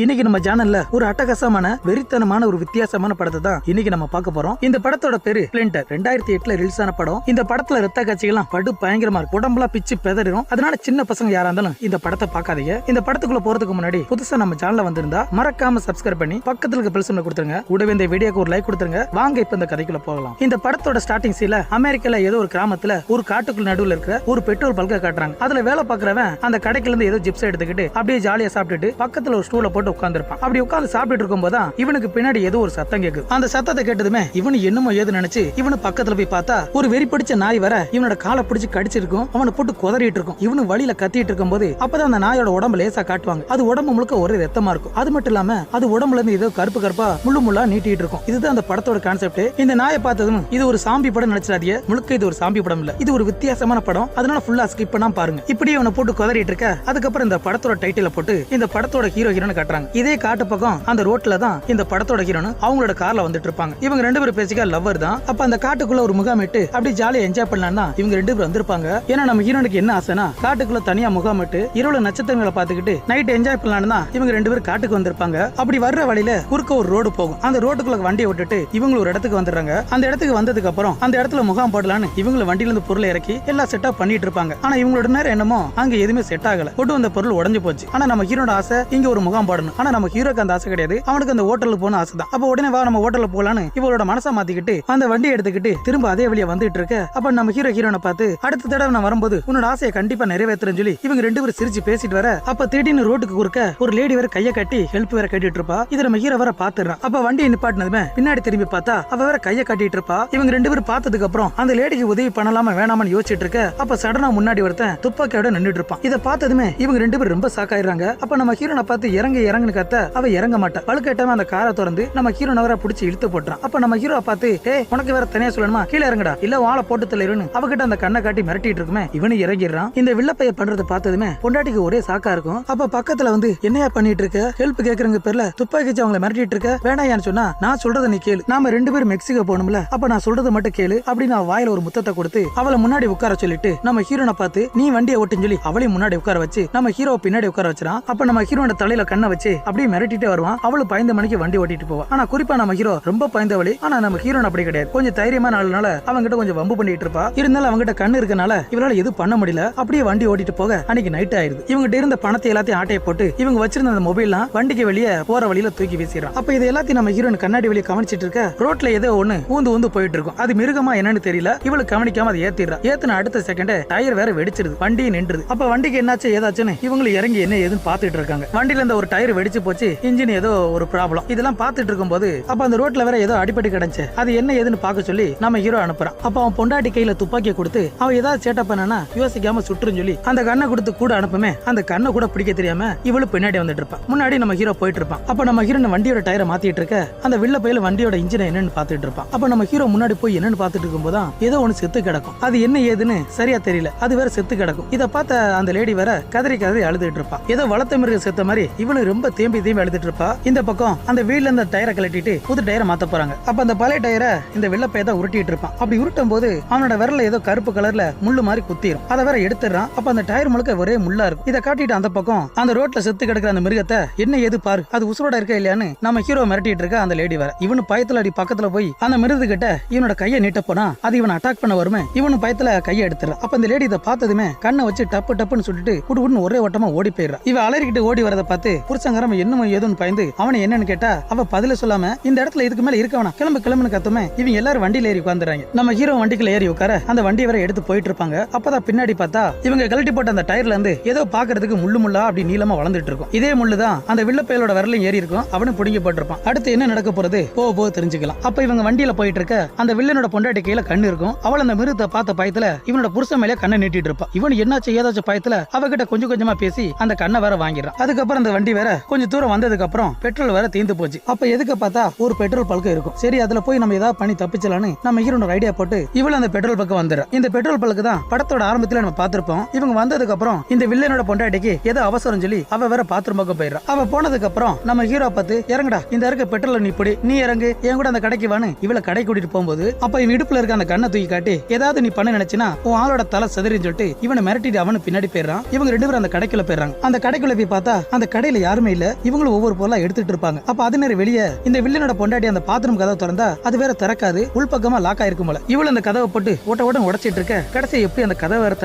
இன்னைக்கு நம்ம சேனல்ல ஒரு அட்டகாசமான வெறித்தனமான ஒரு வித்தியாசமான படத்தை தான் இன்னைக்கு நம்ம பார்க்க போறோம். இந்த படத்தோட பேரு ஸ்ப்ளிண்டர். 2008 ரிலீஸ் ஆன படம். இந்த படத்துல ரத்த காட்சிகள்லாம் படு பயங்கரமா இருக்கும். உடம்புலாம் பிச்சு பெதறிடும். அதனால சின்ன பசங்க யாரா இருந்தாலும் இந்த படத்தை பார்க்காதீங்க. இந்த படத்துக்குள்ள போறதுக்கு முன்னாடி புதுசா நம்ம சேனல்ல வந்திருந்தா மறக்காம சப்ஸ்கிரைப் பண்ணி பக்கத்துல இருக்க பெல் சிம்பலை கொடுத்துருங்க. கூடவே இந்த வீடியோக்கு ஒரு லைக் கொடுத்துருங்க. வாங்க இப்ப இந்த கதைக்குள்ள போகலாம். இந்த படத்தோட ஸ்டார்டிங் சீன்ல அமெரிக்கால ஏதோ ஒரு கிராமத்துல ஒரு காட்டுக்குள்ள நடுவுல இருக்கிற ஒரு பெட்ரோல் பல்க காட்டுறாங்க. அதுல வேலை பாக்குறவன் அந்த கடைக்குள்ள இருந்து ஏதோ ஜிப்ஸ் எடுத்துக்கிட்டு அப்படியே ஜாலியா சாப்பிட்டுட்டு பக்கத்துல ஒரு ஸ்டூல போட்டு உட்கார்ந்திருப்பான். அப்படி உட்கார்ந்து சாப்பிட்டு இருக்கும்போது இவனுக்கு பின்னாடி ஏதோ ஒரு சத்தம் கேக்குது. அந்த சத்தத்தை கேட்டதுமே இவனு என்னமோ ஏது நினைச்சு இவனு பக்கத்துல போய் பார்த்தா ஒரு வெறி பிடிச்ச நாய் வர இவனோட காலை பிடிச்சு கடிச்சிருக்கும். அவனை போட்டு குதறிட்டு இருக்கும். இவனு வழியில கத்திட்டு இருக்கும் போது அப்பதான் அந்த நாயோட உடம்பு லேசா காட்டுவாங்க. அது உடம்பு முழுக்க ஒரே ரத்தமா இருக்கும். அது மட்டும் இல்லாம அது உடம்புல இருந்து ஏதோ கருப்பு கருப்பா முள்ளு முள்ளா நீட்டிட்டு இருக்கும். இதுதான் அந்த படத்தோட கான்செப்ட். இந்த நாயை பார்த்ததும் இது ஒரு சாம்பி படம் நினைச்சிடாதீங்க. முழுக்க இது ஒரு சாம்பி படம் இல்ல. இது ஒரு வித்தியாசமான படம். அதனால ஃபுல்லா ஸ்கிப் பண்ணாம பாருங்க. இப்படியே அவனை போட்டு குதறிட்டு இருக்க அதுக்கப்புறம் இந்த படத்தோட டைட்டில போட்டு இந்த படத்தோட ஹீரோ ஹீரோன்னு காட்டுறாங்க. இதே காட்டு பக்கம் அந்த ரோட்ல தான் இந்த படத்தோட ஹீரோனு அவங்களோட கார்ல வந்துட்டு இருப்பாங்க. இவங்க ரெண்டு பேரும் பேசிக்கா லவ்வர் தான். அப்ப அந்த காட்டுக்குள்ள ஒரு முகாமிட்டு அப்படி ஜாலியா என்ஜாய் பண்ணலாம் தான் இவங்க ரெண்டு பேரும் வந்திருப்பாங்க. ஏன்னா நம்ம ஹீரோனுக்கு என்ன ஆசைனா காட்டுக்குள்ள தனியா முகாமிட்டு இரவுல நட்சத்திரங்களை பாத்துக்கிட்டு நைட் என்ஜாய் பண்ணலாம் தான் இவங்க ரெண்டு பேரும் காட்டுக்கு வந்திருப்பாங்க. அப்படி வர்ற வழியில குறுக்க ஒரு ரோடு போகும். அந்த ரோட்டுக்குள்ள வண்டியை விட்டுட்டு இவங்க ஒரு இடத்துக்கு வந்துடுறாங்க. அந்த இடத்துக்கு வந்ததுக்கு அப்புறம் அந்த இடத்துல முகாம் போடலான்னு இவங்க வண்டியில இருந்து பொருளை இறக்கி எல்லாம் செட்டப் பண்ணிட்டு இருப்பாங்க. ஆனா இவங்களோட நேரம் என்னமோ அங்க எதுவுமே செட் ஆகல. கொண்டு வந்த பொருள் உடஞ்சு போச்சு. ஆனா நம்ம ஹீரோட ஆசை இங்க ஒரு முகாம் போடணும். ஆனா நம்ம ஹீரோக்கு அந்த ஆசை கிடையாது. அவனுக்கு அந்த ஹோட்டலுக்கு போன ஆசை தான். அப்ப உடனே வா நம்ம ஹோட்டலுக்கு போலான்னு இவளோட மனசை மாத்திக்கிட்டு அந்த வண்டியை எடுத்துக்கிட்டு திரும்ப அதே வழியா வந்துட்டு இருக்க அப்ப நம்ம ஹீரோ ஹீரோனை பார்த்து அடுத்த தடவை நான் வரும்போது உன்னோட ஆசையை கண்டிப்பா நிறைவேற்றுறேன்னு சொல்லி இவங்க ரெண்டு பேரும் சிரிச்சு பேசிட்டு வர அப்ப திடீர்னு ரோட்டுக்கு குறுக்க ஒரு லேடி வேற கையை கட்டி ஹெல்ப் வேற கட்டிட்டு இருப்பா. இது நம்ம ஹீரோ வேற பாத்துறான். அப்ப வண்டியை நிப்பாட்டினதுமே பின்னாடி திரும்பி பார்த்தா அவ வேற கையை கட்டிட்டு இருப்பா. இவங்க ரெண்டு பேரும் பார்த்ததுக்கு அப்புறம் அந்த லேடிக்கு உதவி பண்ணலாமா வேணாமான்னு யோசிச்சுட்டு இருக்க அப்ப சடனா முன்னாடி ஒருத்தன் துப்பாக்கியோட நின்னுட்டு இருப்பான். இதை பார்த்ததுமே இவங்க ரெண்டு பேரும் ரொம்ப சாக்காயிடுறாங்க. அப்ப நம்ம ஹீரோனை பார்த்து இறங்குன்னு கத்த அவ இறங்க மாட்டா. பழுக்கட்டவன் அந்த காரை திறந்து நம்ம ஹீரோ நவரை பிடிச்சி இழுத்து போட்டுறான். அப்ப நம்ம ஹீரோ பார்த்து உனக்கு வேற தனியா சொல்லணுமா கீழே இறங்கடா இல்ல வாழை போட்டு தள்ளிருன்னு அவகிட்ட அந்த கண்ணை காட்டி மிரட்டிட்டு இருக்குமே இவனு இறங்கிடுறான். இந்த வில்லப்பைய பண்றதை பார்த்ததுமே பொண்டாட்டிக்கு ஒரே சாக்கா இருக்கும். அப்ப பக்கத்துல வந்து என்னையா பண்ணிட்டு இருக்க ஹெல்ப் கேக்குறங்க பேர்ல துப்பாக்கி வச்சு அவங்களை மிரட்டிட்டு இருக்க வேணாயான்னு சொன்னா நான் சொல்றதை நீ கேளு. நாம ரெண்டு பேரும் மெக்சிகோ போகணும்ல அப்ப நான் சொல்றதை மட்டும் கேளு அப்படின்னு வாயில ஒரு முத்தத்தை கொடுத்து அவளை முன்னாடி உட்கார சொல்லிட்டு நம்ம ஹீரோனை பார்த்து நீ வண்டியை ஓட்டுன்னு சொல்லி அவளையும் முன்னாடி உட்கார வச்சு நம்ம ஹீரோ பின்னாடி உட்கார வச்சிடான். அப்ப நம்ம ஹீரோட தலையில கண்ணை வச்சு அப்படியே மிரட்டிட்டே வருவான். அவளும் பயந்த மணிக்கு வண்டி ஓட்டிட்டு போவா. ஆனா குறிப்பா நம்ம ஹீரோ ரொம்ப பயந்தவளி. ஆனா நம்ம ஹீரோன் அப்படி கிடையாது. கொஞ்சம் தைரியமான ஆளுனால அவங்கிட்ட கொஞ்சம் வம்பு பண்ணிட்டு இருப்பா. இருந்தாலும் அவங்கிட்ட கண்ணு இருக்கனால இவரால எதுவும் பண்ண முடியல. அப்படியே வண்டி ஓட்டிட்டு போக அன்னைக்கு நைட் ஆயிருது. இவங்க இருந்த பணத்தை எல்லாத்தையும் ஆட்டையை போட்டு இவங்க வச்சிருந்த அந்த மொபைல்லாம் வண்டிக்கு வெளியே போற வழியில தூக்கி வீசிடுறான். அப்ப இது எல்லாத்தையும் நம்ம ஹீரோன் கண்ணாடி வெளியே கவனிச்சிட்டு இருக்க ரோட்ல ஏதோ ஒண்ணு ஊந்து போயிட்டு இருக்கும். அது மிருகமா என்னன்னு தெரியல. இவளுக்கு கவனிக்காம அதை ஏத்திடுறா. ஏத்தின அடுத்த செகண்ட் டயர் வேற வெடிச்சிருது. வண்டி நின்றுது. அப்ப வண்டிக்கு என்னாச்சு ஏதாச்சுன்னு இவங்களும் இறங்கி என்ன ஏதுன்னு பாத்துட்டு இருக்காங்க. வண்டியில இருந்த ஒரு டயர் வெடிச்சு போச்சு. இன்ஜின் ஏதோ ஒரு ப்ராப்ளம். இதெல்லாம் பாத்துட்டு இருக்கும்போது அப்ப அந்த ரோட்ல வேற ஏதோ அடிப்படி கிடந்துச்சு. அது என்ன ஏதுன்னு பார்க்க சொல்லி நம்ம ஹீரோ அனுப்புறான். அப்ப அவன் பொண்டாட்டி கையில துப்பாக்கியை கொடுத்து அவன் ஏதாவது சேட்டை பண்ணா யோசிக்காம சுட்டுன்னு சொல்லி அந்த கண்ணை கொடுத்து கூட அனுப்புமே. அந்த கண்ணை கூட பிடிக்க தெரியாம இவளு பின்னாடி வந்துட்டு இருப்பான். முன்னாடி நம்ம ஹீரோ போயிட்டு இருப்பான். அப்ப நம்ம ஹீரோ வண்டியோட டயரை மாத்திட்டு இருக்க அந்த வில்ல பையில வண்டியோட இன்ஜினை என்னன்னு பாத்துட்டு இருப்பான். அப்ப நம்ம ஹீரோ முன்னாடி போய் என்னன்னு பாத்துட்டு இருக்கும்போது ஏதோ ஒண்ணு செத்து கிடக்கும். அது என்ன ஏதுன்னு சரியா தெரியல. அது வேற செத்து கிடக்கும். இதை பார்த்த அந்த லேடி வேற கதறி அழுதுட்டு இருப்பா. ஏதோ வளர்த்த மிருக செத்த மாதிரி இவனு ரொம்ப தேம்பி அழுதுட்டு இருப்பா. இந்த பக்கம் அந்த வீல்ல இருந்த டயரை கழட்டிட்டு புது டயரை மாத்த போறாங்க. அப்ப அந்த பழைய டயரை இந்த வெள்ளப்பைய தான் உருட்டிட்டு இருப்பான். அப்படி உருட்டும் போது அவனோட விரல்ல ஏதோ கருப்பு கலர்ல முள்ளு மாதிரி குத்திரும். அதை வேற எடுத்துறான். அப்ப அந்த டயர் முழுக்க ஒரே முள்ளா இருக்கும். இதை காட்டிட்டு அந்த பக்கம் அந்த ரோட்ல செத்து கிடக்கிற அந்த மிருகத்தை என்ன ஏது பாரு அது உசுரோட இருக்கா இல்லையான்னு நம்ம ஹீரோ மிரட்டிட்டு இருக்க அந்த லேடி வேற இவனு பயத்துல அடி பக்கத்துல போய் அந்த மிருது கிட்ட இவனோட கையை நீட்ட போனா அது இவனை அட்டாக் பண்ண வருமே. இவனு பயத்துல கையை எடுத்துறான். அப்ப அந்த லேடி இதை பார்த்ததுமே கண்ணை வச்சு டப்புன்னு சுட்டுட்டு குடுன்னு ஒரே ஓட்டமா ஓடி போயிடுறான். இவ அலறிக்கிட்டு ஓடி வரதை பார்த்து புருஷங்கரம் என்னமோ ஏதுன்னு பயந்து அவனை என்னன்னு கேட்டா அவ பதில சொல்லாம இந்த இடத்துல இதுக்கு மேல இருக்கவனா கிளம்புன்னு கத்துமே. இவங்க எல்லாரும் வண்டியில ஏறி உட்காந்துறாங்க. நம்ம ஹீரோ வண்டிக்குள்ள ஏறி உட்கார அந்த வண்டி வரை எடுத்து போயிட்டு இருப்பாங்க. அப்பதான் பின்னாடி பார்த்தா இவங்க கழட்டி போட்ட அந்த டயர்ல இருந்து ஏதோ பாக்குறதுக்கு முள்ளா அப்படி நீளமா வளர்ந்துட்டு இருக்கும். இதே முள்ளு தான் அந்த வில்லப்பையலோட விரலையும் ஏறி இருக்கும். அவனும் பிடிங்கி போட்டிருப்பான். அடுத்து என்ன நடக்க போறது போக தெரிஞ்சுக்கலாம். அப்ப இவங்க வண்டியில போயிட்டு இருக்க அந்த வில்லனோட பொண்டாட்டி கையில கண்ணு இருக்கும். அவள் அந்த மிருகத்தை பார்த்த பயத்துல இவனோட புருஷன் மேலே கண்ணை நீட்டிட்டு இருப்பான். இவன் என்னாச்சு ஏதாச்சும் பயத்துல அவகிட்ட கொஞ்சமா பேசி அந்த கண்ணை வேற வாங்கிடுறான். அதுக்கப்புறம் அந்த வண்டி வேற கொஞ்சம் தூரம் வந்ததுக்கு அப்புறம் பெட்ரோல் வேற தீந்து போச்சு. அப்ப எதுக்கு பார்த்தா ஒரு பெட்ரோல் பல்க இருக்கும். சரி அதுல போய் நம்ம ஏதாவது பண்ணி தப்பிச்சலான்னு நம்ம ஹீரோட ஐடியா போட்டு இவள அந்த பெட்ரோல் பக்கம் வந்துடுறா. இந்த பெட்ரோல் பல்க்கு தான் படத்தோட ஆரம்பத்துல நம்ம பார்த்திருப்போம். இவங்க வந்ததுக்கு அப்புறம் இந்த வில்லனோட பொண்டாட்டிக்கு ஏதோ அவசரம் சொல்லி அவ வேற பாத்ரூம் பக்கம் போயிடுறா. அவ போனதுக்கு அப்புறம் நம்ம ஹீரோ பார்த்து இறங்கடா இந்த இருக்க பெட்ரோல் நீ பிடி நீ இறங்கு என் கூட அந்த கடைக்கு வான்னு இவளை கடை கூட்டிட்டு போகும்போது அப்ப இவன் இடுப்புல இருக்க அந்த கண்ணை தூக்கி காட்டி ஏதாவது நீ பண்ண நினைச்சினா உன் ஆளோட தலை செதறின்னு சொல்லிட்டு இவனை மிரட்டிட்டு அவனு பின்னாடி போயிடுறான். இவங்க ரெண்டு பேரும் அந்த கடைக்குள்ள போயிடுறாங்க. அந்த கடைக்குள்ள போய் பார்த்தா அந்த கடையில யாருமே யாருமே இல்ல. இவங்களும் ஒவ்வொரு பொருளா எடுத்துட்டு இருப்பாங்க. அப்ப அது நேரம் வெளியே இந்த வில்லனோட பொண்டாட்டி அந்த பாத்ரூம் கதவை திறந்தா அது வேற திறக்காது, உள்பக்கமா லாக் ஆயிருக்கும் போல. இவள அந்த கதவை போட்டு ஓட்ட உடைச்சிட்டு இருக்க. கடைசி எப்படி அந்த கதவை வேற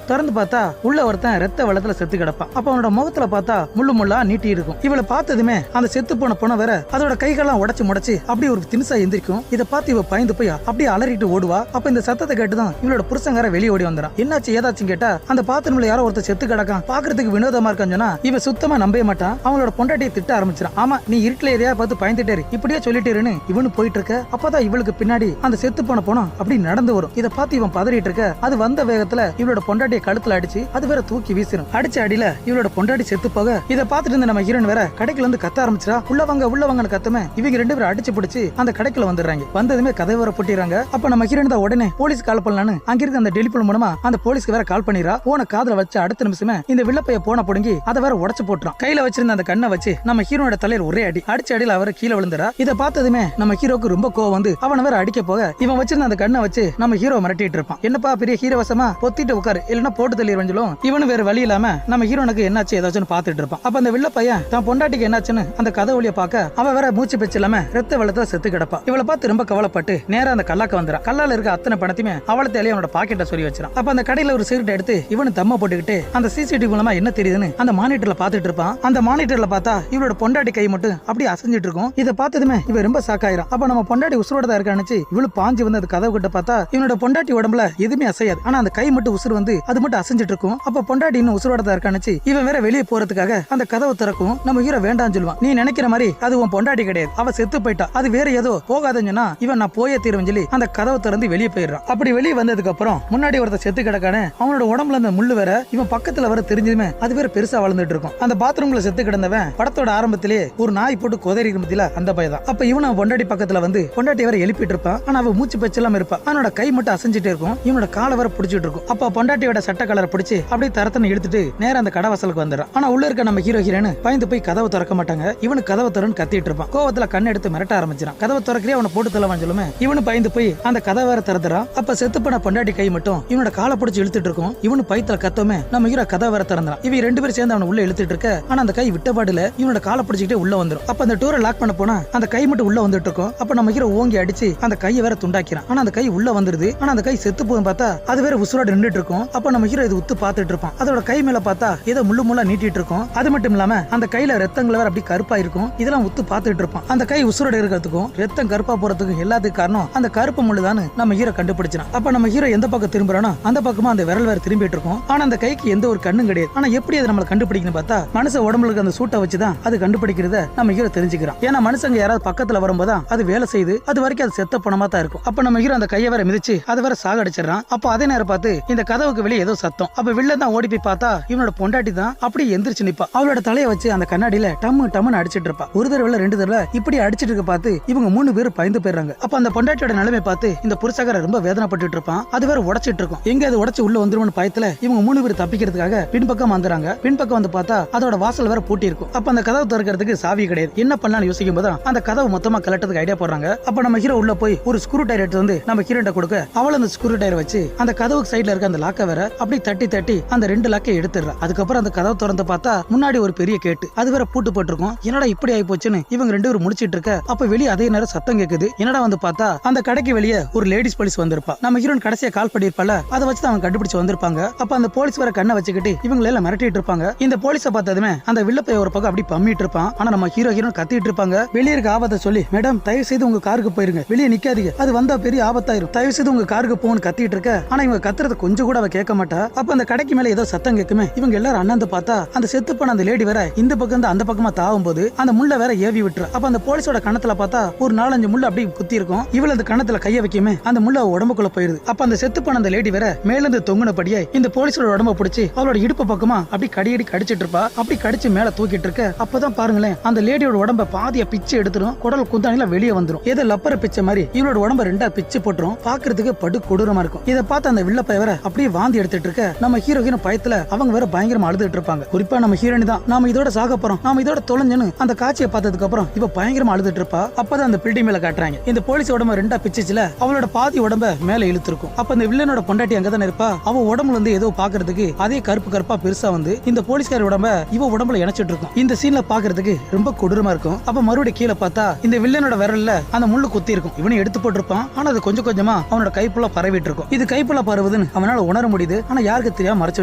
திறந்து பார்த்தா உள்ள ஒருத்தன் ரத்த வெள்ளத்துல செத்து கிடப்பான். அப்ப அவனோட முகத்துல பார்த்தா முள்ளா நீட்டி இருக்கும். இவளை பார்த்ததுமே அந்த செத்து போன பொண்ண வேற அதோட கைகள்லாம் உடைச்சு முடைச்சு அப்படியே ஒரு தினுசா எந்திரிக்கும். இதை பார்த்து இவ பயந்து போய் அப்படியே அலறிட்டு ஓடுவா. அப்ப இந்த சத்தத்தை கேட்டுதான் இவளோட புருஷங்கார வெளியே ஓடி வந்துறான். என்னாச்சு ஏதாச்சும் கேட்டா அந்த பாத்ரூம்ல யாரோ ஒருத்தர் செத்து கிடக்கான், பாக்குறதுக்கு வினோதமா இருக்கான்னு சொன்னா இவன் சுத்தமா நம்பவே மாட்டான். அவங்களோட பொண்டாட்டியை திட்ட ஆரம்பிச்சிடான். ஆமா, நீ இருட்டுல எதையா பார்த்து பயந்துட்டேரு, இப்படியே சொல்லிட்டேருன்னு இவனு போயிட்டு இருக்க. அப்பதான் இவளுக்கு பின்னாடி அந்த செத்து போன போனோம் அப்படி நடந்து வரும். இதை பார்த்து இவன் பதறிட்டு இருக்க. அது வந்த வேகத்துல இவளோட பொண்டாட்டியை கழுத்துல அடிச்சு அது வேற தூக்கி வீசிடும். அடிச்ச அடியில இவளோட பொண்டாட்டி செத்து போக இதை பார்த்துட்டு இருந்த நம்ம ஹீரோன் வேற கடைக்குள்ள இருந்து கத்த ஆரம்பிச்சிடா. உள்ள வாங்கன்னு கத்துமே இவங்க ரெண்டு பேரும் அடிச்சு பிடிச்சு அந்த கடைக்குள்ள வந்துடுறாங்க. வந்ததுமே கதை வர போட்டிடுறாங்க. அப்ப நம்ம ஹீரோன் தான் உடனே போலீஸ் கால் பண்ணலான்னு அங்க இருக்க அந்த டெலிபோன் மூலமா அந்த போலீஸ்க்கு வேற கால் பண்ணிரா. போன காதுல வச்ச அடுத்த நிமிஷமே இந்த வில்லப்பைய போன புடுங்கி அதை வேற உடைச்சு போட்டுறான். கையில வச்சிருந்த அந்த கண்ணை வச்சு நம்ம ஹீரோனோட தலையில ஒரே அடி அடிச்ச அடியில அவர் கீழே விழுந்துறா. இதை பார்த்ததுமே நம்ம ஹீரோக்கு ரொம்ப கோவம் வந்து அவனை வேற அடிக்க போக இவன் வச்சிருந்த அந்த கண்ணை வச்சு நம்ம ஹீரோ மிரட்டிட்டு இருப்பான். என்னப்பா பெரிய ஹீரோவசமா பொத்திட்டு உட்காரு, இல்லன்னா போட்டு தள்ளிடுவேன் சொல்லும். இவனு வேற வழி இல்லாம நம்ம ஹீரோனுக்கு என்னாச்சு ஏதாச்சும் பாத்துட்டு இருப்பான். அப்ப அந்த வில்ல பையன் தான் பொண்டாட்டிக்கு என்னாச்சுன்னு அந்த கதை வழிய பார்க்க அவ வேற மூச்சு பேச்சு இல்லாம ரத்த வெள்ளத்துல செத்து கிடப்பா. இவளை பார்த்து ரொம்ப கவலைப்பட்டு நேரா அந்த கல்லாக்க வந்துறான். கல்லால இருக்க அத்தனை பணத்தையுமே அவளை தேலையை அவனோட பாக்கெட்டை சொல்லி வச்சிரான். அப்ப அந்த கடையில ஒரு சிகரெட் எடுத்து இவனு தம்ம போட்டுக்கிட்டு அந்த சிசிடிவி மூலமா என்ன தெரியுதுன்னு அந்த மானிட்டர்ல பாத்துட்டு இருப்பான். அந்த மானிட்டர்ல பார்த்தா இவளோட பொண்டாட்டி கை மட்டும் அப்படியே அசைஞ்சிட்டு இருக்கும். இதை பார்த்ததுமே இவ ரொம்ப ஷாக்காயிரான். அப்ப நம்ம பொண்டாட்டி உசுரோட தான் இருக்கான்னு இவளு பாஞ்சு வந்து அந்த கதவு கிட்ட பார்த்தா இவனோட பொண்டாட்டி உடம்புல எதுவுமே அசையாது. ஆனா அந்த கை மட்டும் உசுறு வந்து அது மட்டும் அசைஞ்சிட்டு இருக்கும். அப்ப பொண்டாட்டி இன்னும் உசுரோட தான் இருக்கான்னு இவன் வேற வெளியே போறதுக்காக அந்த கதவை திறக்கும். நம்ம ஹீரோ வேண்டாம்னு சொல்லுவான். நீ நினைக்கிற மாதிரி அது உன் பொண்டாட்டி கிடையாது, அவ செத்து போயிட்டா, அது வேற ஏதோ போகாதுன்னு சொன்னா இவன் நான் போயே தீருவேன் சொல்லி அந்த கதவை திறந்து வெளியே போயிடுறான். அப்படி வெளியே வந்ததுக்கு அப்புறம் முன்னாடி ஒருத்தர் செத்து கிடக்கானே அவனோட உடம்புல அந்த முள்ளு வேற இவன் பக்கத்துல வர தெரிஞ்சதுமே அது வேற பெருசா வளர்ந்துட்டு இருக்கும். அந்த பாத்ரூம்ல செத்து கிடந்தவன் படத்தோட ஆரம்பத்திலேயே ஒரு நாய் போட்டு கொதறி இருந்ததுல அந்த பையதான். அப்ப இவன் பொண்டாட்டி பக்கத்துல வந்து பொண்டாட்டி வர எழுப்பிட்டு இருப்பான். ஆனா அவ மூச்சு பேச்சு எல்லாம் இருப்பா. அவனோட கை மட்டும் அசைஞ்சிட்டே இருக்கும். இவனோட காலை வர பிடிச்சிட்டு இருக்கும். அப்ப பொண்டாட்டியோட சட்ட கலரை பிடிச்சு அப்படியே தரத்தனை இழுத்துட்டு நேரம் அந்த கடை வாசலுக்கு வந்துடுறான். ஆனா உள்ள இருக்க நம்ம ஹீரோ ஹீரோன்னு பயந்து போய் கதவை திறக்க மாட்டாங்க. இவனு கதவை திறன்னு கத்திட்டு இருப்பான். கோவத்துல கண்ணை எடுத்து மிரட்ட ஆரம்பிச்சிடான். கதவை திறக்கிறே அவனை போட்டு தள்ளவான்னு சொல்லுமே இவனு பயந்து போய் அந்த கதவை வேற திறந்துறான். அப்ப செத்து போன பொண்டாட்டி கை மட்டும் இவனோட காலை பிடிச்சு இழுத்துட்டு இருக்கும். இவனு பயத்துல கத்தோமே நம்ம ஹீரோ கதவை வேற திறந்துறான். இவன் ரெண்டு பேரும் சேர்ந்து அவனை உள்ள இழுத்துட்டு இருக்க. ஆனா அந்த கை விட்டபாடுல இவனோட காலை பிடிச்சிக்கிட்டே உள்ள வந்துடும். அப்ப அந்த டோரை லாக் பண்ண போனா அந்த கை மட்டும் உள்ள வந்துட்டு இருக்கும். அப்ப நம்ம ஹீரோ ஓங்கி அடிச்சு அந்த கையை வேற துண்டாக்கிறான். ஆனா அந்த கை உள்ள வந்துருது. ஆனா அந்த கை செத்து போகும் பார்த்தா அது வேற உசுரோட நின்றுட்டு இருக்கும். அப்ப நம்ம ஹீரோ இது உத்து பாத்துட்டு இருப்பான். அதோட கை மேல பார்த்தா ஏதோ முள்ளா நீட்டிட்டு இருக்கும். அது மட்டும் இல்லாம அந்த கையில ரத்தங்கள் வேற அப்படி கருப்பா இருக்கும். இதெல்லாம் உத்து பாத்துட்டு இருப்பான். அந்த கை உசுரோட இருக்கிறதுக்கும் ரத்தம் கருப்பா போறதுக்கும் எல்லாத்துக்கும் காரணம் அந்த கருப்பு முள்ளுதான் நம்ம ஹீரோ கண்டுபிடிச்சான். அப்ப நம்ம ஹீரோ எந்த பக்கம் திரும்புறானோ அந்த பக்கமா அந்த விரல் வேற திரும்பிட்டு இருக்கும். ஆனா அந்த கைக்கு எந்த ஒரு கண்ணும் கிடையாது. ஆனா எப்படி அதை நம்மள கண்டுபிடிக்கணும் பார்த்தா மனுஷ உடம்புல அந்த சூட்டை வச்சுதான் அது கண்டுபிடிக்கிறத நம்ம ஹீரோ தெரிஞ்சுக்கிறான். ஏன்னா மனுஷங்க யாராவது பக்கத்துல வரும்போது அது வேலை செய்யுது. அது வரைக்கும் அது செத்த பணமா தான் இருக்கும். அப்ப நம்ம ஹீரோ அந்த கையை வேற மிதிச்சு அதை வேற சாகடிச்சிடறான். அப்ப அதே நேரம் பார்த்து இந்த கதவுக்கு வெளியே ஏதோ சத்தம். அப்ப வில்லன் தான் ஓடி போய் பார்த்தா இவனோட பொண்டாட்டி தான் அப்படியே எந்திரிச்சு நிப்பா. அவளோட தலையை வச்சு அந்த கண்ணாடியில டம்முன்னு அடிச்சிட்டு இருப்பா. ஒரு தடவை ரெண்டு தடவை இப்படி அடிச்சிட்டு இருக்க பார்த்து இவங்க மூணு பேரும் பயந்து போயிடுறாங்க. அப்ப அந்த பொண்டாட்டியோட நிலைமை பார்த்து இந்த புருஷகார ரொம்ப வேதனைப்பட்டு இருப்பான். அது வேற உடைச்சிட்டு இருக்கும். எங்க அது உடைச்சு உள்ள வந்துருவோம்னு பயத்துல இவங்க மூணு பேர் தப்பிக்கிறதுக்காக பின்பக்கம் வந்துறாங்க. பின்பக்கம் வந்து பார்த்தா அதோட வாசல் வேற பூட்டி இருக்கும். அப்ப அந்த கதவு திறக்கிறதுக்கு சாவி கிடையாது. என்ன பண்ணலாம்னு யோசிக்கும் போது அந்த கதவு மொத்தமா கலட்டதுக்கு ஐடியா போடுறாங்க. அப்ப நம்ம ஹீரோ உள்ள போய் ஒரு ஸ்க்ரூ டயர் எடுத்து வந்து நம்ம ஹீரோட்ட கொடுக்க அவள அந்த ஸ்க்ரூ டயர் வச்சு அந்த கதவுக்கு சைடுல இருக்க அந்த லாக்க வேற அப்படி தட்டி அந்த ரெண்டு லாக்கை எடுத்துடுறா. அதுக்கப்புறம் அந்த கதவு திறந்து பார்த்தா முன்னாடி ஒரு பெரிய கேட்டு அது வேற பூட்டு போட்டிருக்கும். என்னடா இப்படி ஆகி போச்சுன்னு இவங்க ரெண்டு பேரும் முடிச்சிட்டு இருக்க. அப்ப வெளியே அதே நேரம் சத்தம் கேக்குது. என்னடா வந்து பார்த்தா அந்த கடைக்கு வெளியே ஒரு லேடிஸ் போலீஸ் வந்திருப்பா. நம்ம ஹீரோன் கடைசியா கால் பண்ணிருப்பால அதை வச்சு அவங்க கண்டுபிடிச்சு வந்திருப்பாங்க. அப்ப அந்த போலீஸ் வேற கண்ணை வச்சுக்கிட்டு இவங்க எல்லாம் மிரட்டிட்டு இருப்பாங்க. இந்த போலீஸை பார்த்ததுமே அந்த வில்லப்பைய ஒரு பக்கம் அப்படி பம்மிட்டு இருப்பான். ஆனா நம்ம ஹீரோன் கத்திட்டு இருப்பாங்க. வெளியே இருக்க ஆபத்தை சொல்லி மேடம் தயவு செய்து உங்க காருக்கு போயிருங்க, வெளியே நிக்காதீங்க, அது வந்தா பெரிய ஆபத்தாயிரும், தயவு செய்து உங்க காருக்கு போன்னு கத்திட்டு இருக்க. ஆனா இவங்க கத்துறத கொஞ்சம் கூட அவ கேட்க மாட்டா. அப்ப அந்த கடைக்கு மேல ஏதோ சத்தம் கேக்குமே. இவங்க எல்லாரும் அண்ணாந்து பார்த்தா அந்த செத்து போன அந்த லேடி வேற இந்த பக்கம் இருந்து அந்த பக்கமா தாவும் போது அந்த முள்ள வேற ஏவி விட்டுரு. அப்ப அந்த போலீஸோட கணத்துல பார்த்தா ஒரு 4-5 முள்ள அப்படி குத்தி இருக்கும். இவள அந்த கணத்துல கைய வைக்குமே அந்த முள்ள உடம்புக்குள்ள போயிருது. அப்ப அந்த செத்து போன அந்த லேடி வேற மேல இருந்து தொங்குனபடியே இந்த போலீஸோட உடம்ப பிடிச்சி அவளோட இடுப்பு பக்கமா அப்படி கடியடி கடிச்சிட்டு இருப்பா. அப்படி கடிச்சு மேல தூக்கிட்டு இருக்க. அப்பதான் பாருங்களேன் அந்த லேடியோட உடம்ப பாதியா பிச்சு எடுத்துரும். குடல் குந்தானில வெளியே வந்துரும். ஏதோ லப்பர பிச்சை மாதிரி இவளோட உடம்ப ரெண்டா பிச்சு போட்டுரும். பாக்குறதுக்கு படு கொடூரமா இருக்கும். இதை பார்த்து அந்த வில்லப்பைய வேற அப்படியே வாந்தி எடுத்துட்டு இருக்க. நம்ம ஹீரோயின் பயத்துல அவங்க வேற பயங்கரமா அழுதுட்டு இருப்பாங்க. குறிப்பா நம்ம ஹீரோனி தான் நாம இதோட சாக போறோம், நாம இதோட தொலைஞ்சன்னு அந்த காட்சியை பார்த்ததுக்கு அப்புறம் இப்ப பயங்கரமா அழுதுட்டு இருப்பா. அப்பதான் அந்த பில்டிங் மேல காட்டுறாங்க இந்த போலீஸ் உடம்ப ரெண்டா பிச்சுச்சுல அவளோட பாதி உடம்ப மேல இழுத்துருக்கும். அப்ப இந்த வில்லனோட பொண்டாட்டி அங்கதானே இருப்பா. அவ உடம்புல இருந்து ஏதோ பாக்குறதுக்கு அதே கருப்பா பெருசா வந்து இந்த போலீஸ்கார உடம்ப இவ உடம்புல இணைச்சிட்டு இருக்கும். இருக்கும். இந்த சீன்ல பாக்குறதுக்கு ரொம்ப கொடூரமா இருக்கும். அப்ப மறுபடியும் கீழே பார்த்தா இந்த வில்லனோட விரல்ல அந்த முள்ளு குத்தி இருக்கும். இவனை எடுத்து போட்டிருப்பான். ஆனா அது கொஞ்சம் கொஞ்சமா அவனோட கைப்புள்ள பரவிட்டு இருக்கும். இது கைப்புள்ள பரவுதுன்னு அவனால உணர முடியுது. ஆனா யாருக்கு தெரியாம மறைச்சு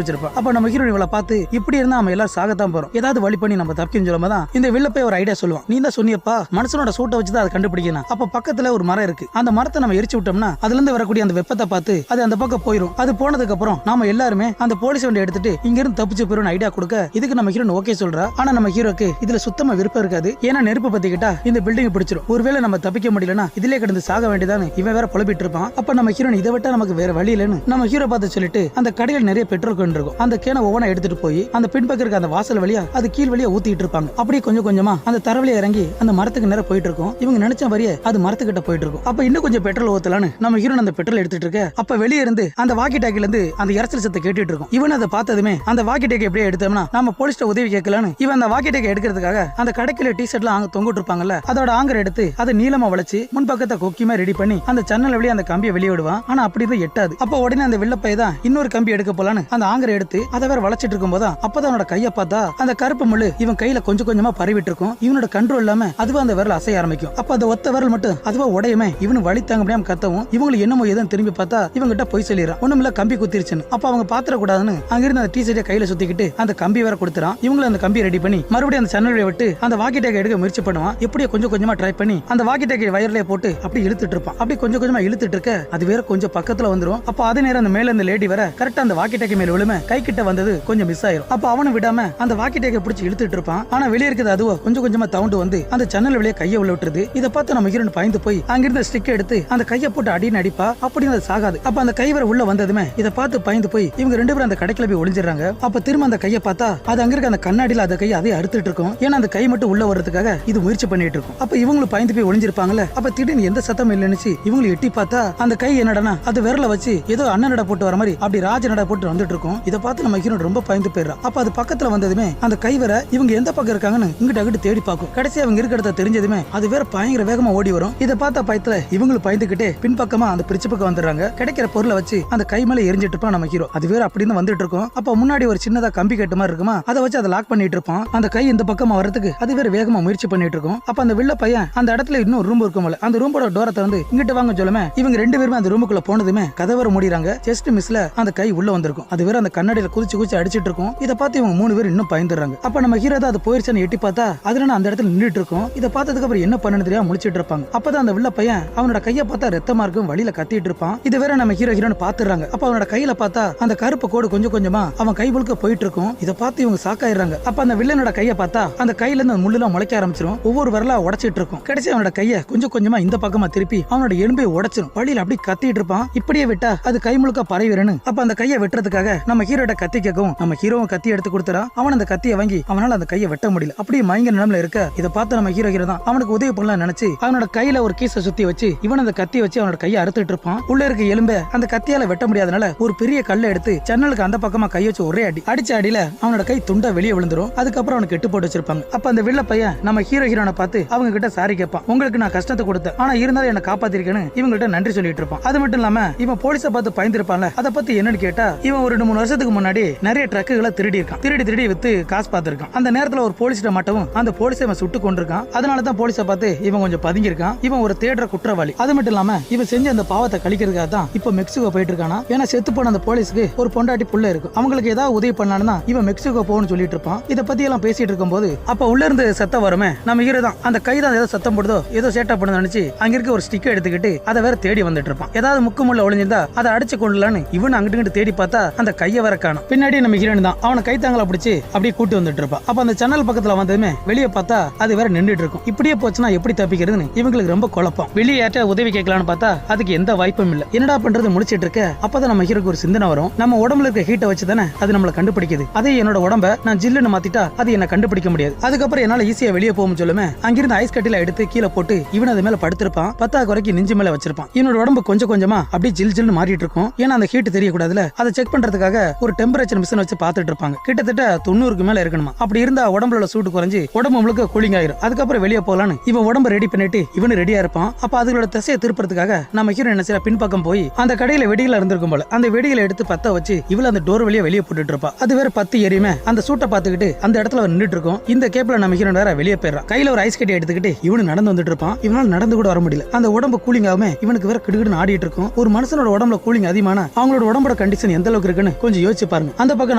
வச்சிருப்பான். அப்ப நம்ம ஹீரோ இவளை பார்த்து இப்படி இருந்தா நம்ம எல்லாம் சாகத்தான் போறோம், ஏதாவது வழி பண்ணி நம்ம தப்பிக்கணும் சொல்லும்போது தான் இந்த வில்ல போய் ஒரு ஐடியா சொல்லுவான். நீ தான் சொன்னியப்பா மனுஷனோட சூட்டை வச்சுதான் அதை கண்டுபிடிக்கணும். அப்ப பக்கத்துல ஒரு மரம் இருக்கு. அந்த மரத்தை நம்ம எரிச்சு விட்டோம்னா அதுல இருந்து வரக்கூடிய அந்த வெப்பத்தை பார்த்து அது அந்த பக்கம் போயிடும். அது போனதுக்கு அப்புறம் நாம எல்லாருமே அந்த போலீஸ் வண்டி எடுத்துட்டு இங்க இருந்து தப்பிச்சு போயிரும் ஐடியா கொடுக்க இதுக்கு நம்ம ஹீரோ ஓகே சொல்றா. ஆனா நம்ம ஹீரோக்கு இதுல சுத்தமா விருப்பம் இருக்காது. ஏன்னா நெருப்பு பத்திக்கிட்டா இந்த பில்டிங் பிடிச்சிரும். ஒருவேளை நம்ம தப்பிக்க முடியலன்னா இதுலயே கிடந்து சாக வேண்டியதான்னு இவன் வேற புலம்பிட்டு இருப்பான். அப்ப நம்ம ஹீரோன் இதை விட்டா நமக்கு வேற வழி இல்லைன்னு நம்ம ஹீரோ பார்த்து சொல்லிட்டு அந்த கடையில் நிறைய பெட்ரோல் கொண்டு இருக்கும். அந்த கேனை ஒவ்வொன்றா எடுத்துட்டு போய் அந்த பின்பக்கம் இருக்க அந்த வாசல் வழியா அது கீழ் வழியா ஊத்திட்டு இருப்பாங்க. அப்படியே கொஞ்சம் கொஞ்சமா அந்த தரவழியா இறங்கி அந்த மரத்துக்கு நேரம் போயிட்டு இருக்கும். இவங்க நினைச்ச மாதிரியே அது மரத்துக்கிட்ட போயிட்டு இருக்கும். அப்ப இன்னும் கொஞ்சம் பெட்ரோல் ஊத்தலான்னு நம்ம ஹீரோன் அந்த பெட்ரோல் எடுத்துட்டு இருக்க அப்ப வெளியே இருந்து அந்த வாக்கி டாக்கில இருந்து அந்த இறச்சல் சத்தம் கேட்டுட்டு இருக்கும். இவன் அதை பார்த்ததுமே அந்த வாக்கி டாக்கி எப்படியே எடுத்தோம்னா நம்ம போலீஸ்ட உதவி கேட்கலான்னு இவன் அந்த வாக்கி டாக்கி எடுக்கிறதுக்காக அந்த கடைக்குள்ள டி ஷர்ட்லாம் அங்க தொங்கிட்டு இருப்பாங்கல்ல அதோட ஆங்கர் எடுத்து அதை நீளமா வளைச்சு முன்பக்கத்தை கொக்கியமா ரெடி பண்ணி அந்த ஜன்னல் வழியா அந்த கம்பியை வெளியே விடுவான். ஆனா அப்படி தான் எட்டாது. அப்ப உடனே அந்த வில்லப்பை தான் இன்னொரு கம்பி எடுக்க போலான்னு அந்த ஆங்கரை எடுத்து அதை வேற வளைச்சிட்டு இருக்கும் போது அப்பதான் அவனோட கையை பார்த்தா அந்த கருப்பு முள்ளு இவன் கையில கொஞ்சம் கொஞ்சமா பரவிட்டு இருக்கும். இவனோட கண்ட்ரோல் இல்லாம அதுவா அந்த விரல் அசைய ஆரம்பிக்கும். அப்ப அந்த ஒத்த விரல் மட்டும் அதுவா உடையுமே இவனு வழி தாங்க முடியாம கத்தவும் இவங்களுக்கு என்னமோ எதுவும் திரும்பி பார்த்தா இவங்க கிட்ட போய் சொல்லிடுறான். ஒண்ணுமில்ல கம்பி குத்திருச்சுன்னு. அப்ப அவங்க பாத்திர கூடாதுன்னு அங்கிருந்து அந்த டி-ஷர்ட்டை கையில சுத்திக்கிட்டு அந்த கம்பி வேற கொடுத்துறான். இவங்களும் அந்த கம்பியை ரெடி பண்ணி மறுபடியும் அந்த ஜன்னல் வழியை விட்டு அந்த வாக்கி டாக்கி எடுக்க முயற்சி பண்ணுவான். எப்படியோ கொஞ்சம் கொஞ்சமா ட்ரை பண்ணி அந்த வாக்கி டாக்கி வயர்லயே போட்டு அப்படி இழுத்துட்டு இருப்பான். அப்படி கொஞ்சம் கொஞ்சமா இழுத்துட்டு இருக்க அது வேற கொஞ்சம் பக்கத்துல வந்துரும். அப்ப அதே நேரம் அந்த மேல இந்த லேடி வர கரெக்டா அந்த வாக்கி டாக்கி மேல விழும கை கிட்ட வந்தது கொஞ்சம் மிஸ் ஆயிரும். அப்ப அவனை விடாம அந்த வாக்கி டாக்கி பிடிச்சி இழுத்துட்டு இருப்பான். ஆனா வெளியே இருக்கிறது அதுவோ கொஞ்சம் கொஞ்சமா தவுண்டு வந்து அந்த ஜன்னல் வழியா கையை உள்ள விட்டுருது. இதை பார்த்து நம்ம ஹீரோன் பயந்து போய் அங்கிருந்த ஸ்டிக் எடுத்து அந்த கையை போட்டு அடின்னு அடிப்பா. அப்படின்னு அது சாகாது. அப்ப அந்த கை வர உள்ள வந்ததுமே இதை பார்த்து பயந்து போய் இவங்க ரெண்டு பேரும் அந்த கடைக்குள்ள போய் ஒளிஞ்சிடறாங்க. அப்ப திரும்ப அந்த கையை பார்த்தா அது அங்க இருக்க அந்த கண்ணாடியில அந்த கையை அதே அறுத்துட்டு இருக்கும். ஏன்னா அந்த கை மட்டும் உள்ள வர்றதுக்காக இது முயற்சி பண்ணிட்டு இருக்கும். அப்ப இவங்களும் பயந்து போய் ஒளிஞ்சிருப்பாங்கல்ல. அப்ப திடீர்னு எந்த சத்தம் இல்லைன்னு இவங்களை எட்டி பார்த்தா அந்த கை என்னடனா அது விரல வச்சு ஏதோ அண்ணன் நட போட்டு வர மாதிரி அப்படி ராஜ நட போட்டு வந்துட்டு இருக்கும். இதை பார்த்து நம்ம ஹீரோ ரொம்ப பயந்து போயிடுறா. அப்ப அது பக்கத்துல வந்ததுமே அந்த கை வர இவங்க எந்த பக்கம் இருக்காங்கன்னு இங்கிட்ட அங்கிட்டு தேடி பார்க்கும். கடைசி அவங்க இருக்கிறத தெரிஞ்சதுமே அது வேற பயங்கர வேகமா ஓடி வரும். இதை பார்த்த பயத்துல இவங்களும் பயந்துகிட்டே பின்பக்கமா அந்த பிரிச்சு பக்கம் வந்துடுறாங்க. கிடைக்கிற பொருளை வச்சு அந்த கை மேல எரிஞ்சிட்டு இருப்பான் நம்ம ஹீரோ. அது வேற அப்படின்னு வந்துட்டு இருக்கும். அப்ப முன்னாடி ஒரு சின்னதா கம்பி கட்டு மாதிரி இருக்குமா அதை வச்சு அதை லாக் பண்ணிட்டு இருப்பான். அந்த கை இந்த பக்கமா வரதுக்கு அது வேற வேகமா முயற்சி பண்ணிட்டு இருக்கும். அப்ப அந்த வில்ல பையன் அந்த இடத்துல இன்னும் ரூம் இருக்கும்ல அந்த ரூமோட டோரத்தை வந்து இங்கிட்ட வாங்க சொல்லுமே இவங்க ரெண்டு பேருமே அந்த ரூமுக்குள்ள போனதுமே கதவர மூடிறாங்க. ஜஸ்ட் மிஸ்ல அந்த கை உள்ள வந்திருக்கும். அது வேற அந்த கண்ணாடியில குதிச்சு குதிச்சு அடிச்சிட்டு இருக்கும். இதை பார்த்து இவங்க மூணு பேர் இன்னும் பயந்துடுறாங்க. அப்ப நம்ம ஹீரோ தான் அது போயிருச்சுன்னு எட்டி பார்த்தா அதுல அந்த இடத்துல நின்றுட்டு இருக்கும். இதை பார்த்ததுக்கு அப்புறம் என்ன பண்ணனு தெரியாம முழிச்சிட்டு இருப்பாங்க. அப்பதான் அந்த வில்ல பையன் அவனோட கையை பார்த்தா ரத்தமா இருக்கும் வழியில கத்திட்டு இருப்பான். இது வேற நம்ம ஹீரோன்னு பாத்துறாங்க. அப்ப அவனோட கையில பார்த்தா அந்த கருப்பு கோடு கொஞ்சம் கொஞ்சமா அவன் கை முழுக்க போயிட்டு இருக்கும். இதை பார்த்து இவங்க சாக்காயிடுறாங்க. அப்ப அந்த வில்லனோட கையை பார்த்தா அந்த கையில இருந்து முள்ளெல்லாம் முளைக்க ஆரம்பிச்சிடும். ஒவ்வொரு வரலா உடைச்சிட்டு இருக்கும். கடைசி அவனோட கையை கொஞ்சம் கொஞ்சமா இந்த பக்கமா திருப்பி அவனோட எலும்பை உடைச்சிடும். வழியில அப்படி கத்திட்டு இருப்பான். இப்படியே விட்டா அது கை முழுக்க பரவிடுன்னு. அப்ப அந்த கையை வெட்டுறதுக்காக நம்ம ஹீரோட கத்தி கேட்கவும் நம்ம ஹீரோவும் கத்தி எடுத்து கொடுத்துறான். அவன் அந்த கத்தியை வாங்கி அவனால அந்த கையை வெட்ட முடியல. அப்படியே மயங்க நிலம்ல இருக்க இதை பார்த்து நம்ம ஹீரோ தான் அவனுக்கு உதவி பண்ணலாம் நினைச்சு அவனோட கையில ஒரு கீசை சுத்தி வச்சு இவன் அந்த கத்தியை வச்சு அவனோட கையை அறுத்துட்டு இருப்பான். உள்ள இருக்க எலும்பை அந்த கத்தியால வெட்ட முடியாதனால ஒரு பெரிய கல்லை எடுத்து ஜன்னலுக்கு அந்த பக்கமா கை வச்சு ஒரே அடி அடிச்ச அடியில அவனோட கை துண்டா வெளியே விழுந்துரும். அதுக்கப்புறம் அவனுக்கு கெட்டு போட்டு வச்சிருப்பாங்க. அப்ப அந்த வில்ல பையன் நம்ம ஹீரோனை பார்த்து அவங்க கிட்ட சாரி கேட்பான். உங்களுக்கு நான் கஷ்டத்தை கொடுத்தேன், ஆனா இருந்தாலும் என்ன காப்பாத்திருக்கேன்னு இவங்கள்ட்ட நன்றி சொல்லிட்டு இருப்பான். அது மட்டும் இல்லாம இவன் போலீஸை பார்த்து பயந்துருப்பான்ல அதை பத்தி என்னன்னு கேட்டா இவன் ஒரு 2-3 வருஷத்துக்கு முன்னாடி நிறைய ட்ரக்குகளை திருடி இருக்கான். திருடி வித்து காசு பார்த்திருக்கான். அந்த நேரத்துல ஒரு போலீஸ்ட மாட்டவும் அந்த போலீஸை இவன் சுட்டு கொண்டிருக்கான். அதனாலதான் போலீஸை பார்த்து இவன் கொஞ்சம் பதுங்கி இருக்கான். இவன் ஒரு தேடுற குற்றவாளி. அது மட்டும் இல்லாம இவன் செஞ்ச அந்த பாவத்தை கழிக்கிறதுக்காக தான் இப்ப மெக்சிகோ போயிட்டு இருக்கானா. ஏன்னா செத்து போன அந்த போலீஸ்க்கு ஒரு பொண்டாட்டி புள்ள இருக்கும். அவங்களுக்கு ஏதாவது உதவி பண்ணான்னு இவன் மெக்சிகோ போகணும்னு சொல்லிட்டு இருப்பான். இதை பத்தி எல்லாம் பேசிட்டு இருக்கும் போது அப்ப உள்ள இருந்து சத்தம் வருமே நம்ம ஹீரோ தான் அந்த கைதான் ஏதோ சத்தம் போடுதோ ஏதோ சேட்டா பண்ணு நினைச்சு அங்க இருக்க ஒரு ஸ்டிக்கை எடுத்துக்கிட்டு அதை வேற தேடி வந்துட்டு இருப்பான். ஏதாவது முக்குமுள்ள ஒளிஞ்சிருந்தா அதை அடிச்சு கொள்ளலான்னு இவன் அங்கிட்டு தேடி பார்த்தா அந்த கையை வர காணும். பின்னாடி நம்ம ஹீரோன் தான் அவனை கைத்தாங்கள பிடிச்சு அப்படியே கூட்டி வந்துட்டு இருப்பான். அப்ப அந்த ஜன்னல் பக்கத்துல வந்ததுமே வெளியே பார்த்தா அது வேற நின்றுட்டு இருக்கும். இப்படியே போச்சுன்னா எப்படி தப்பிக்கிறதுன்னு இவங்களுக்கு ரொம்ப குழப்பம். வெளியே யார்ட்ட உதவி கேட்கலான்னு பார்த்தா அதுக்கு எந்த வாய்ப்பும் இல்ல. என்னடா பண்றது முடிச்சிட்டு இருக்க. அப்பதான் நம்ம ஹீரோக்கு ஒரு சிந்தனை வரும். நம்ம உடம்புல இருக்க ஹீட்டை வச்சு தானே அது நம்மள கண்டுபிடிக்குது. அதே என்னோட உடம்ப நான் ஜில்லுன்னு மாத்திட்டா அது என்ன கண்டுபிடிக்க முடியாது. அதுக்கப்புறம் என்னால ஈஸியா வெளியே போகும் சொல்லுமே அங்கிருந்து ஐஸ் கட்டில எடுத்து கீழே போட்டு இவன் அது மேல படுத்திருப்பான். 10 குறைக்கு நெஞ்சு மேல வச்சிருப்பான். இவனோட உடம்பு கொஞ்சம் கொஞ்சமா அப்படியே ஜில்னு மாறிட்டு இருக்கும். ஏன்னா அந்த ஹீட் தெரியக்கூடாதுல அதை செக் பண்றதுக்காக ஒரு டெம்பரேச்சர் மிஷின் வச்சு பார்த்துட்டு இருப்பாங்க. கிட்டத்தட்ட 90க்கு மேல இருக்கணுமா. அப்படி இருந்தா உடம்புல சூடு குறைஞ்சு உடம்பு முழுக்க கூலிங் ஆயிரும். அதுக்கப்புறம் வெளியே போகலான்னு இவன் உடம்பு ரெடி பண்ணிட்டு இவனு ரெடியா இருப்பான். அப்ப அதுகளோட திசையை திருப்பறதுக்காக நம்ம ஹீரோ என்ன செய்ய பின்பக்கம் போய் அந்த கடையில வெடிகளை இருந்திருக்கும் போல அந்த வெடிகளை எடுத்து பத்த வச்சு இவள அந்த டோர் வழியா வெளியே போட்டுட்டு இருப்பா. அது வேற 10 எரியுமே அந்த சூட்டை பார்த்துக்கிட்டு அந்த இடத்துல நின்றுட்டு இருக்கும். இந்த கேப்ல நம்ம ஹீரோ வேற வெளியே போயிடுறான். கையில ஒரு ஐஸ் கட்டி எடுத்துக்கிட்டு இவனு நடந்து வந்துட்டு இருப்பான். இவனால நடந்து கூட வர முடியல. அந்த உடம்பு கூலிங் ஆகாம இவனுக்கு வேற கிடுகிடுன்னு ஆடிட்டு இருக்கும். ஒரு மனுஷனோட உடம்புல கூலிங் அதிகமான அவங்களோட உடம்போட கண்டிஷன் எந்த அளவுக்கு இருக்குன்னு கொஞ்சம் யோசிச்சு பாருங்க. அந்த பக்கம்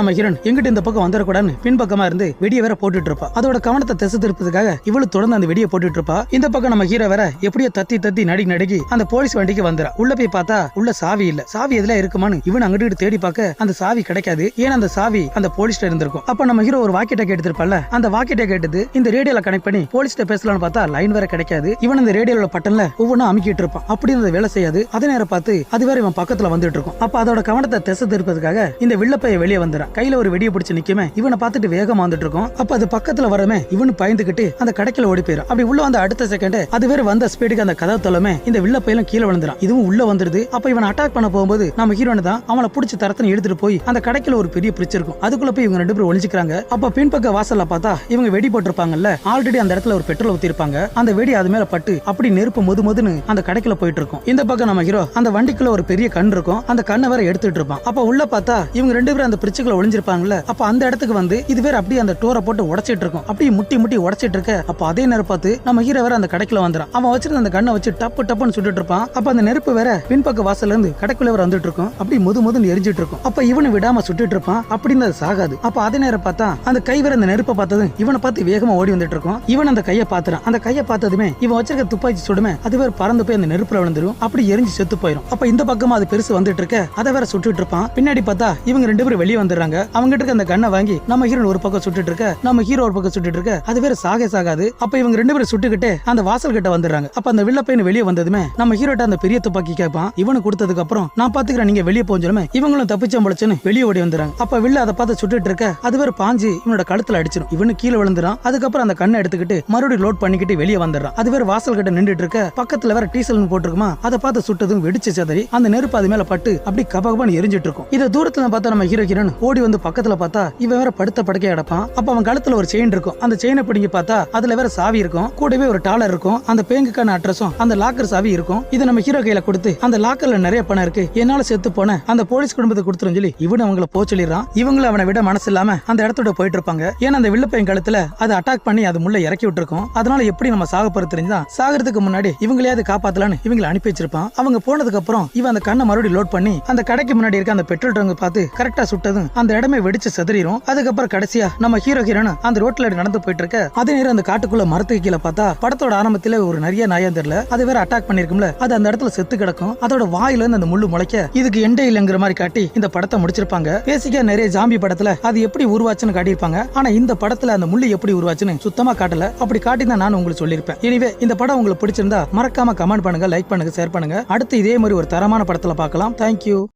நம்ம ஹீரோன் எங்கிட்ட இந்த பக்கம் வந்துடக்கூடாதுன்னு பின்பக்கமா இருந்து வெடியை வேற போட்டுட்டு இருப்பா. அதோட கவனத்தை திசை திருப்பதுக்காக இவளு தொடர்ந்து அந்த வெடியை போட்டுட்டு இருப்பா. இந்த பக்கம் நம்ம ஹீரோ வேற எப்படியோ தத்தி நடுங்கி அந்த போலீஸ் வண்டிக்கு வந்துறா. உள்ள போய் பார்த்தா உள்ள சாவி இல்ல. சாவி எதுல இருக்குமான்னு இவன் அங்கிட்டு தேடி பார்க்க அந்த சாவி கிடைக்காது. ஏன்னா அந்த சாவி அந்த போலீஸ்ல இருந்திருக்கும். அப்ப நம்ம ஹீரோ ஒரு வாக்கி டாக்கி எடுத்திருப்பால, அந்த வாக்கி டாக்கி எடுத்து இந்த ரேடியோல கனெக்ட் பண்ணி போலீஸ்ட பேசலாம்னு பார்த்தா லைன் வேற கிடைக்காது. இவன் அந்த ரேடியோல பட்டன்ல ஒவ்வொன்றும் அமுக்கிட்டு இருப்பான். அப்படி அந்த வேலை செய்யாது. அதே நேரம் பார்த்து அது வேற இவன் பக்கத்துல வந்துட்டு இருக்கும். அப்ப அதோட கவனத்தை திசை திருப்பதுக்காக இந்த வில்லப்பைய வெளியே வந்துறான். கையில ஒரு வெடியை பிடிச்சு நிக்குமே இவனை பார்த்துட்டு வேகமா வந்துட்டு இருக்கும். அப்ப அது பக்கத்துல வரமே இவனு பயந்துகிட்டு அந்த கடைக்குள்ள ஓடி போயிடும். அப்படி உள்ள வந்த அடுத்த செகண்ட் அது வேற வந்த ஸ்பீடுக்கு அந்த கதவு தொலைமே இந்த வில்லப்பையெல்லாம் கீழே விழுந்துறான். இதுவும் உள்ள வந்துருது. அப்ப இவன் அட்டாக் பண்ண போகும்போது நம்ம ஹீரோனை தான் அவனை பிடிச்சி தரத்தனை எடுத்துட்டு போய் அந்த கடைக்குள்ள ஒரு பெரிய பிரிச்சு இருக்கும். அதுக்குள்ள போய் இவங்க 2 பேரும் ஒளிஞ்சுக்கிறாங்க. அப்ப பின்பக்க வாசல்ல பார்த்தா இவங்க வெடி போட்டிருப்பாங்கல்ல, ஆல்ரெடி அந்த இடத்துல ஒரு பெட்ரோல் ஊத்தி இருப்பாங்க. அந்த வெடி அது மேல பட்டு அப்படி நெருப்பு மொதுன்னு அந்த கடைக்குள்ள போயிட்டு இருக்கும். இந்த பக்கம் நம்ம ஹீரோ அந்த வண்டிக்குள்ள ஒரு பெரிய கண் இருக்கும். அந்த கண்ணை வேற எடுத்துட்டு இருப்பான். அப்ப உள்ள பார்த்தா இவங்க 2 பேரும் அந்த பிரிச்சுக்குள்ள ஒளிஞ்சிருப்பாங்கல்ல. அப்ப அந்த இடத்துக்கு வந்து இது வேற அப்படியே அந்த டோரை போட்டு உடைச்சிட்டு இருக்கும். அப்படியே முட்டி உடைச்சிட்டு இருக்க. அப்ப அதே நேரம் பார்த்து நம்ம ஹீரோ வேற அந்த கடைக்குள்ள வந்துறான். அவன் வச்சிருந்த அந்த கண்ணை வச்சு டப்புன்னு சுட்டுட்டு இருப்பான். அப்ப அந்த நெருப்பு வேற பின்பக்க வாசல்ல இருந்து கடைக்குள்ள வேற வந்துட்டு இருக்கும். அப்படியே மொதுன்னு எரிஞ்சிட்டு இருக்கும். அப்ப இவனு விடாம சுட்டுட்டு இருப்பான். அப்படின்னு அது சாகாது. அப்ப அதே நேரம் பார்த்தா அந்த கை வேற அந்த நெருப்பை பார்த்தது இவனை பார்த்து வேகமா ஓடி வந்துட்டு இருக்கும். இவன் அந்த கையை பாத்துறான். அந்த கையை பார்த்ததுமே இவன் வச்சிருக்க துப்பாக்கி சுடுமே அது வேற பறந்து போய் அந்த நெருப்புல விழுந்துரும். அப்படி எரிஞ்சு செத்து போயிடும். அப்ப இந்த பக்கமா அது பெருசு வந்துட்டு இருக்க அதை வேற சுட்டுட்டு இருப்பான். பின்னாடி பார்த்தா இவங்க 2 பேரும் வெளியே வந்துடுறாங்க. அவங்க இருக்க அந்த கண்ணை வாங்கி நம்ம ஹீரோ ஒரு பக்கம் சுட்டுட்டு இருக்க, நம்ம ஹீரோ ஒரு பக்கம் சுட்டுட்டு இருக்க. அது வேற சாகாது. அப்ப இவங்க 2 பேரும் சுட்டுக்கிட்டே அந்த வாசல் கிட்ட வந்துடுறாங்க. அப்ப அந்த வில்ல பையன் வெளியே வந்ததுமே நம்ம ஹீரோட்ட அந்த பெரிய துப்பாக்கி கேட்பான். இவனு கொடுத்ததுக்கு அப்புறம் நான் பாத்துக்கிறேன் நீங்க வெளியே போஞ்சலுமே இவங்களும் தப்பிச்சம் பொழைச்சுன்னு வெளியே ஓடி வந்துறாங்க. அப்ப வில்ல அதை பார்த்து சுட்டுட்டு இருக்க அது வேற பாஞ்சு இவனோட கழுத்துல அடிச்சிடும். இவனு கீழே விழுந்துறான். அதுக்கப்புறம் அந்த கண்ணை எடுத்துக்கிட்டு மறுபடியும் லோட் பண்ணிக்கிட்டு வெளியே வந்துடுறான். அது வேற வாசல் கிட்ட நின்றுட்டு இருக்க பக்கத்துல வேற டீசல் போட்டுருக்குமா அதை பார்த்து சுட்டதும் வெடிச்சு சதறி அந்த நெருப்பு அது மேல பட்டு அப்படி கபகபான்னு எரிஞ்சிட்டு இருக்கும். இதை தூரத்துல பார்த்தா நம்ம ஹீரோயின் ஓடி வந்து பக்கத்துல பார்த்தா இவன் வேற படுத்த படுக்கையா கிடப்பான். அப்ப அவன் கழுத்துல ஒரு செயின் இருக்கும். அந்த செயினை பிடிங்கி பார்த்தா அதுல வேற சாவி இருக்கும். கூடவே ஒரு டாலர் இருக்கும். அந்த பேங்குக்கான அட்ரஸும் அந்த லாக்கர் சாவி இருக்கும். இதை நம்ம ஹீரோ கையில கொடுத்து அந்த லாக்கர்ல நிறைய பணம் இருக்கு, என்னால செத்து போன அந்த போலீஸ் குடும்பத்தை கொடுத்துரும் சொல்லி இவனு அவங்கள போ சொல்லிடுறான். இவங்களும் அவனை விட மனசு இல்லாம அந்த இடத்தோட போயிட்டு இருப்பாங்க. ஏன்னா அந்த வில்லப்பையன் கழுத்துல அதை அட்டாக் பண்ணி அது முள்ள இறக்கி விட்டுருக்கும். அதனால எப்படி நம்ம சாக போறது தெரிஞ்சா சாகிறதுக்கு முன்னாடி இவங்களையாவது காப்பாத்தலான்னு இவங்களை அனுப்பி வச்சிருப்பான். அவங்க போனதுக்கு அப்புறம் இவன் அந்த கண்ணை மறுபடியும் லோட் பண்ணி அந்த கடைக்கு முன்னாடி இருக்க அந்த பெட்ரோல் டங்கு பார்த்து கரெக்டா சுட்டதும் அந்த இடமே வெடிச்சு செதறிடும். அதுக்கப்புறம் கடைசியா நம்ம ஹீரோயின் அந்த ரோட்ல நடந்து போயிட்டு இருக்க அதே நேரம் அந்த காட்டுக்குள்ள மரத்துக்கு கீழே பார்த்தா படத்தோட ஆரம்பத்துல ஒரு நிறைய நாயா தெரியல அது வேற அட்டாக் பண்ணிருக்கும்ல அது அந்த இடத்துல செத்து கிடக்கும். அதோட வாயில இருந்து அந்த முள்ளு முளைக்க இதுக்கு எண்டே இல்லங்கிற மாதிரி காட்டி இந்த படத்தை முடிச்சிருப்பாங்க. பேசிக்கா நிறைய ஜாம்பி படத்துல அது எப்படி உருவாச்சுன்னு காட்டியிருப்பாங்க. ஆனா இந்த படத்துல அந்த முள்ளு எப்படி உருவாச்சுன்னு சுத்தமா காட்டல. அப்படி காட்டி தான் நான் உங்களுக்கு சொல்லியிருப்பேன். எனவே இந்த படம் உங்களுக்கு பிடிச்சிருந்தா மறக்காம கமெண்ட் பண்ணுங்க, லைக் பண்ணுங்க, ஷேர் பண்ணுங்க. அடுத்து இதே மாதிரி ஒரு தரமான படத்துல பார்க்கலாம். தேங்க்யூ.